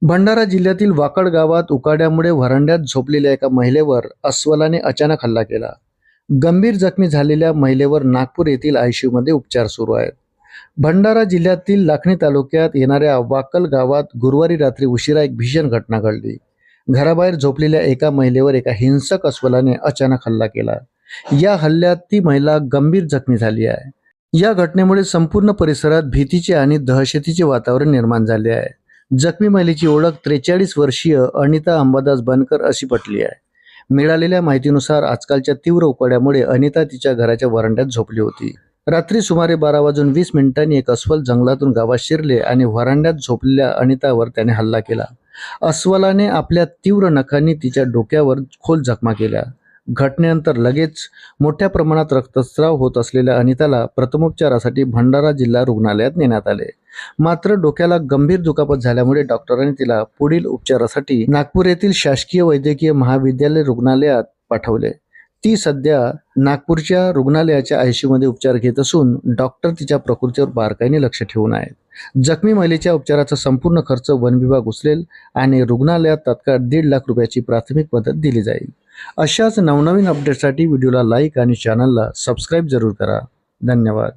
भंडारा जिल्ह्यातील वाकड गावात उकाड्यामुळे व्हरांड्यात झोपलेल्या एका महिलेवर अस्वलाने अचानक हल्ला केला. गंभीर जखमी झालेल्या महिलेवर नागपूर येथील आयसीयूमध्ये उपचार सुरू आहेत. भंडारा जिल्ह्यातील लाखनी तालुक्यात येणाऱ्या वाकल गावात गुरुवारी रात्री उशिरा एक भीषण घटना घडली. घराबाहेर झोपलेल्या एका महिलेवर एका हिंसक अस्वलाने अचानक हल्ला केला. या हल्ल्यात ती महिला गंभीर जखमी झाली आहे. या घटनेमुळे संपूर्ण परिसरात भीतीचे आणि दहशतीचे वातावरण निर्माण झाले आहे. जखमी महिलेची ओळख 43 वर्षीय अनिता अंबादास बनकर अशी पटली आहे. मिळालेल्या माहितीनुसार आजकालच्या तीव्र उकाड्यामुळे अनिता तिच्या घराच्या वरांड्यात झोपली होती. रात्री सुमारे 12:20 एक अस्वल जंगलातून गावात शिरले आणि वरांड्यात झोपलेल्या अनितावर त्याने हल्ला केला. अस्वलाने आपल्या तीव्र नखांनी तिच्या डोक्यावर खोल जखमा केल्या. घटनेनंतर लगेच मोठ्या प्रमाणात रक्तस्राव होत असलेल्या अनिताला प्रथमोपचारासाठी भंडारा जिल्हा रुग्णालयात नेण्यात आले. मात्र डोक्याला गंभीर दुखापत झाल्यामुळे डॉक्टरांनी तिला पुढील उपचारासाठी नागपूर येथील शासकीय वैद्यकीय महाविद्यालय रुग्णालयात पाठवले. ती सध्या नागपूरच्या रुग्णालयाच्या आयसीयूमध्ये उपचार घेत असून डॉक्टर तिच्या प्रकृतीवर बारकाईने लक्ष ठेवून आहेत. जखमी महिलेच्या उपचाराचा संपूर्ण खर्च वन विभाग उचलेल आणि रुग्णालयात तात्काळ 1.5 लाख रुपयाची प्राथमिक मदत दिली जाईल. अशाच नवनवीन अपडेट्ससाठी व्हिडिओला लाईक आणि चॅनलला सबस्क्राईब जरूर करा. धन्यवाद.